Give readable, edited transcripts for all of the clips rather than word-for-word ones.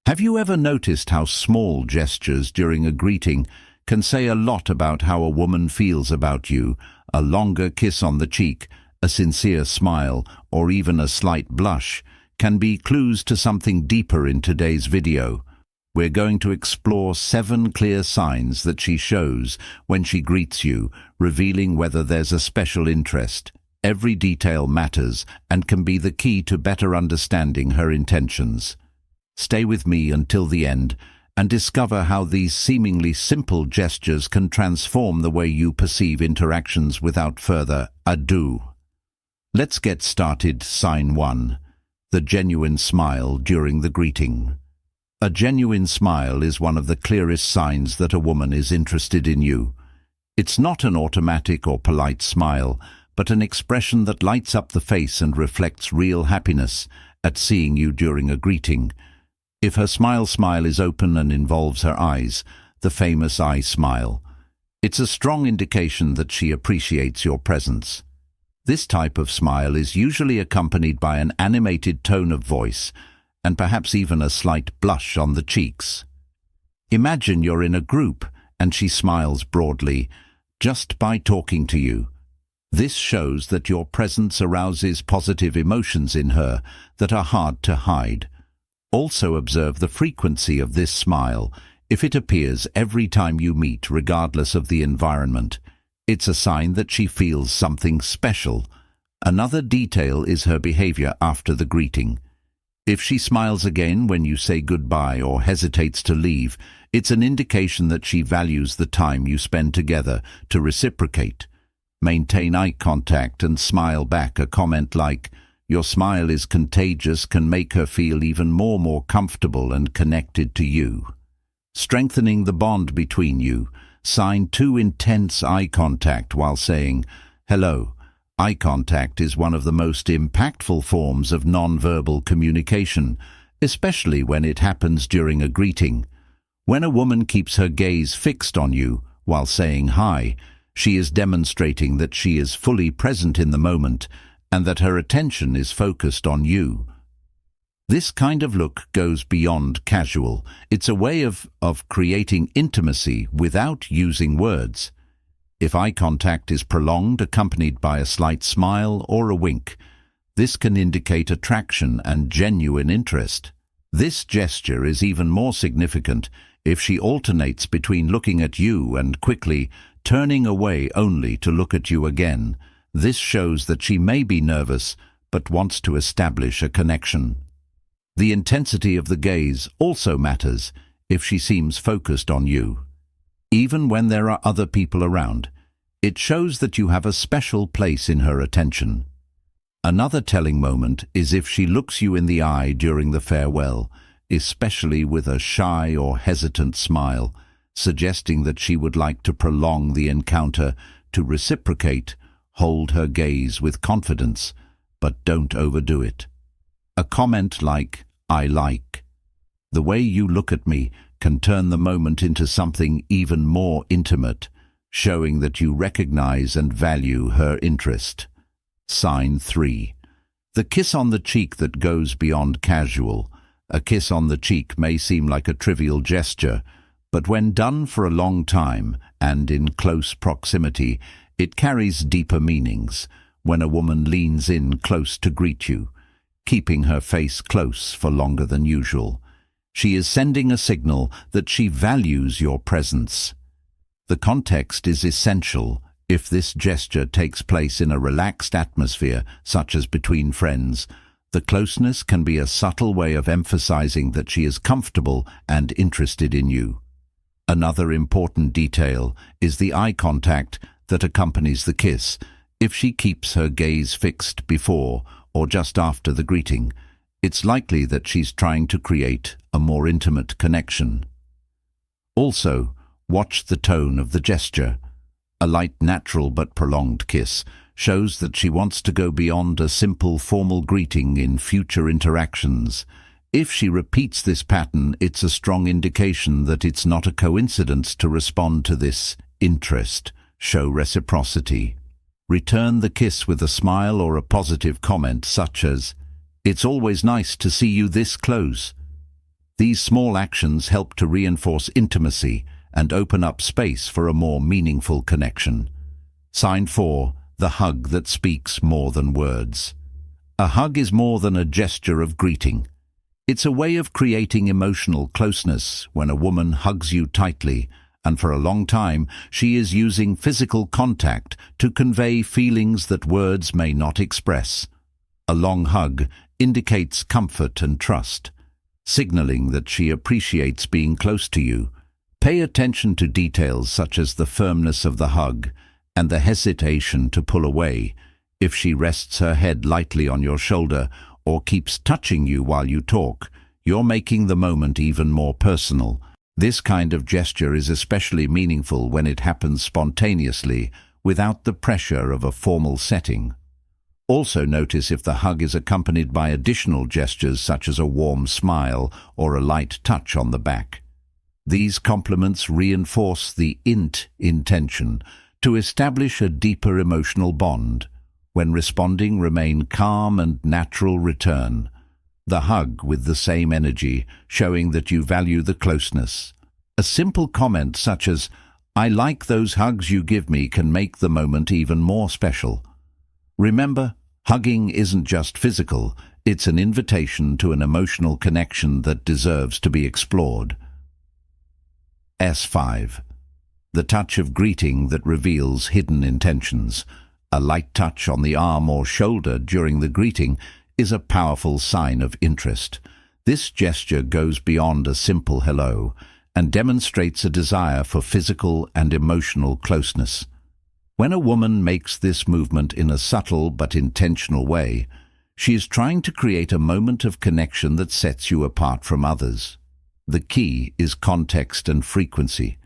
Have you ever noticed how small gestures during a greeting can say a lot about how a woman feels about you? A longer kiss on the cheek, a sincere smile, or even a slight blush can be clues to something deeper in today's video. We're going to explore 7 clear signs that she shows when she greets you, revealing whether there's a special interest. Every detail matters and can be the key to better understanding her intentions. Stay with me until the end and discover how these seemingly simple gestures can transform the way you perceive interactions without further ado. Let's get started. Sign 1. The genuine smile during the greeting. A genuine smile is one of the clearest signs that a woman is interested in you. It's not an automatic or polite smile, but an expression that lights up the face and reflects real happiness at seeing you during a greeting. If her smile is open and involves her eyes, the famous eye smile, it's a strong indication that she appreciates your presence. This type of smile is usually accompanied by an animated tone of voice and perhaps even a slight blush on the cheeks. Imagine you're in a group and she smiles broadly just by talking to you. This shows that your presence arouses positive emotions in her that are hard to hide. Also observe the frequency of this smile. If it appears every time you meet, regardless of the environment, it's a sign that she feels something special. Another detail is her behavior after the greeting. If she smiles again when you say goodbye or hesitates to leave, it's an indication that she values the time you spend together. To reciprocate, maintain eye contact and smile back. A comment like, "Your smile is contagious," can make her feel even more comfortable and connected to you. Strengthening the bond between you. Sign 2. Intense eye contact while saying hello. Eye contact is one of the most impactful forms of non-verbal communication, especially when it happens during a greeting. When a woman keeps her gaze fixed on you while saying hi, she is demonstrating that she is fully present in the moment and that her attention is focused on you. This kind of look goes beyond casual. It's a way of creating intimacy without using words. If eye contact is prolonged, accompanied by a slight smile or a wink, this can indicate attraction and genuine interest. This gesture is even more significant if she alternates between looking at you and quickly turning away only to look at you again. This shows that she may be nervous but wants to establish a connection. The intensity of the gaze also matters if she seems focused on you. Even when there are other people around, it shows that you have a special place in her attention. Another telling moment is if she looks you in the eye during the farewell, especially with a shy or hesitant smile, suggesting that she would like to prolong the encounter. To reciprocate, hold her gaze with confidence, but don't overdo it. A comment like, "I like the way you look at me," can turn the moment into something even more intimate, showing that you recognize and value her interest. Sign 3. The kiss on the cheek that goes beyond casual. A kiss on the cheek may seem like a trivial gesture, but when done for a long time and in close proximity, it carries deeper meanings. When a woman leans in close to greet you, keeping her face close for longer than usual, she is sending a signal that she values your presence. The context is essential. If this gesture takes place in a relaxed atmosphere, such as between friends, the closeness can be a subtle way of emphasizing that she is comfortable and interested in you. Another important detail is the eye contact that accompanies the kiss. If she keeps her gaze fixed before or just after the greeting, it's likely that she's trying to create a more intimate connection. Also, watch the tone of the gesture. A light, natural but prolonged kiss shows that she wants to go beyond a simple formal greeting in future interactions. If she repeats this pattern, it's a strong indication that it's not a coincidence to respond to this interest. Show reciprocity. Return the kiss with a smile or a positive comment such as, "It's always nice to see you this close." These small actions help to reinforce intimacy and open up space for a more meaningful connection. Sign 4. The hug that speaks more than words. A hug is more than a gesture of greeting. It's a way of creating emotional closeness. When a woman hugs you tightly, and for a long time, she is using physical contact to convey feelings that words may not express. A long hug indicates comfort and trust, signaling that she appreciates being close to you. Pay attention to details such as the firmness of the hug and the hesitation to pull away. If she rests her head lightly on your shoulder or keeps touching you while you talk, you're making the moment even more personal. This kind of gesture is especially meaningful when it happens spontaneously, without the pressure of a formal setting. Also notice if the hug is accompanied by additional gestures such as a warm smile or a light touch on the back. These compliments reinforce the intention to establish a deeper emotional bond. When responding, remain calm and natural. Return the hug with the same energy, showing that you value the closeness. A simple comment such as, "I like those hugs you give me," can make the moment even more special. Remember, hugging isn't just physical, it's an invitation to an emotional connection that deserves to be explored. S5. The touch of greeting that reveals hidden intentions. A light touch on the arm or shoulder during the greeting is a powerful sign of interest. This gesture goes beyond a simple hello and demonstrates a desire for physical and emotional closeness. When a woman makes this movement in a subtle but intentional way, she is trying to create a moment of connection that sets you apart from others. The key is context and frequency.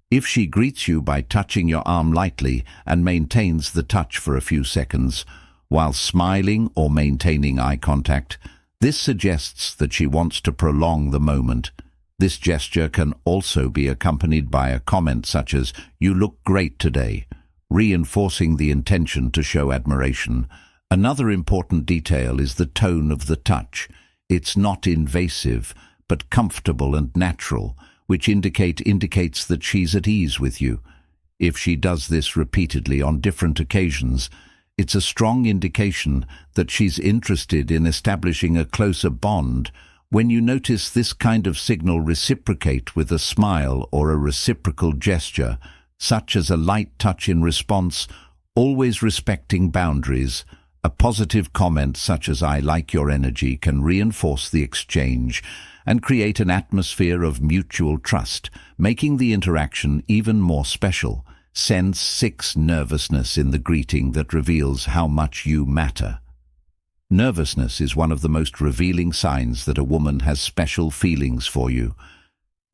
If she greets you by touching your arm lightly and maintains the touch for a few seconds, while smiling or maintaining eye contact, this suggests that she wants to prolong the moment. This gesture can also be accompanied by a comment such as, "You look great today," reinforcing the intention to show admiration. Another important detail is the tone of the touch. It's not invasive, but comfortable and natural, which indicates that she's at ease with you. If she does this repeatedly on different occasions, it's a strong indication that she's interested in establishing a closer bond. When you notice this kind of signal, reciprocate with a smile or a reciprocal gesture, such as a light touch in response, always respecting boundaries. A positive comment such as "I like your energy" can reinforce the exchange and create an atmosphere of mutual trust, making the interaction even more special. Sense 6. Nervousness in the greeting that reveals how much you matter. Nervousness is one of the most revealing signs that a woman has special feelings for you,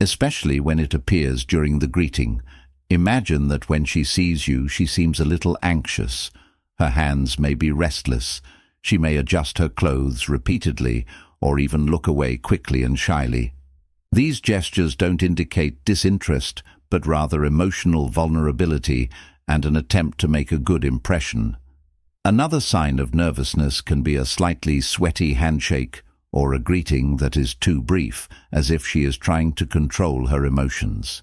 especially when it appears during the greeting. Imagine that when she sees you, she seems a little anxious. Her hands may be restless. She may adjust her clothes repeatedly, or even look away quickly and shyly. These gestures don't indicate disinterest, but rather emotional vulnerability and an attempt to make a good impression. Another sign of nervousness can be a slightly sweaty handshake or a greeting that is too brief, as if she is trying to control her emotions.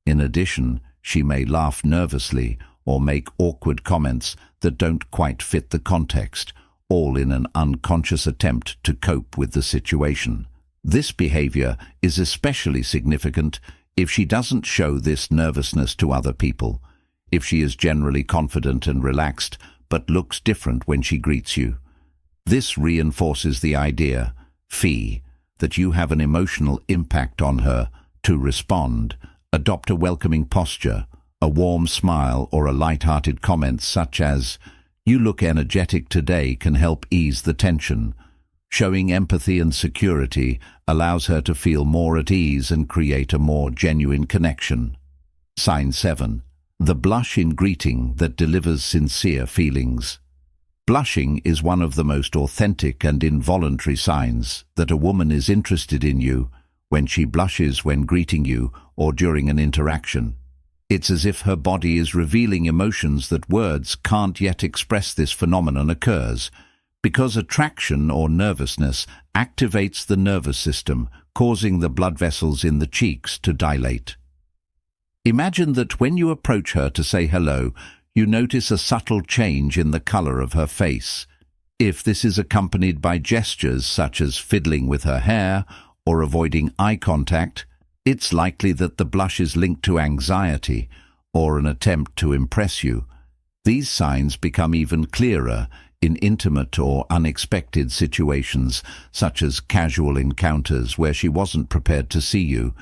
In addition, she may laugh nervously or make awkward comments that don't quite fit the context, all in an unconscious attempt to cope with the situation. This behavior is especially significant if she doesn't show this nervousness to other people. If she is generally confident and relaxed, but looks different when she greets you. This reinforces the idea, that you have an emotional impact on her. To respond, adopt a welcoming posture, a warm smile or a light-hearted comment such as, "You look energetic today," can help ease the tension. Showing empathy and security allows her to feel more at ease and create a more genuine connection. Sign 7. The blush in greeting that delivers sincere feelings. Blushing is one of the most authentic and involuntary signs that a woman is interested in you. When she blushes when greeting you or during an interaction, it's as if her body is revealing emotions that words can't yet express. This phenomenon occurs because attraction or nervousness activates the nervous system, causing the blood vessels in the cheeks to dilate. Imagine that when you approach her to say hello, you notice a subtle change in the color of her face. If this is accompanied by gestures such as fiddling with her hair or avoiding eye contact, it's likely that the blush is linked to anxiety or an attempt to impress you. These signs become even clearer in intimate or unexpected situations, such as casual encounters where she wasn't prepared to see you.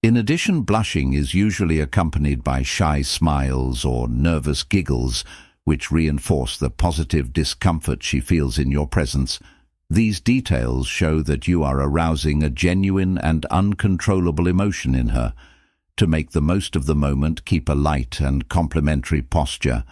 In addition, blushing is usually accompanied by shy smiles or nervous giggles, which reinforce the positive discomfort she feels in your presence. These details show that you are arousing a genuine and uncontrollable emotion in her. To make the most of the moment, keep a light and complimentary posture.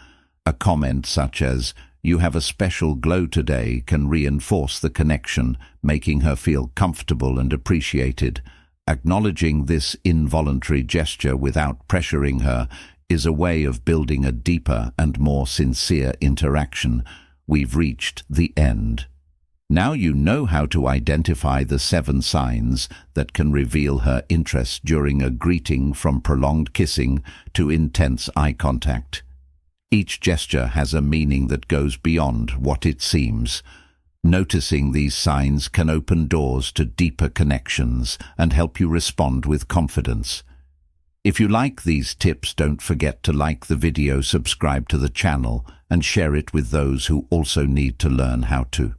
A comment such as, "You have a special glow today," can reinforce the connection, making her feel comfortable and appreciated. Acknowledging this involuntary gesture without pressuring her is a way of building a deeper and more sincere interaction. We've reached the end. Now you know how to identify the 7 signs that can reveal her interest during a greeting, from prolonged kissing to intense eye contact. Each gesture has a meaning that goes beyond what it seems. Noticing these signs can open doors to deeper connections and help you respond with confidence. If you like these tips, don't forget to like the video, subscribe to the channel, and share it with those who also need to learn how to.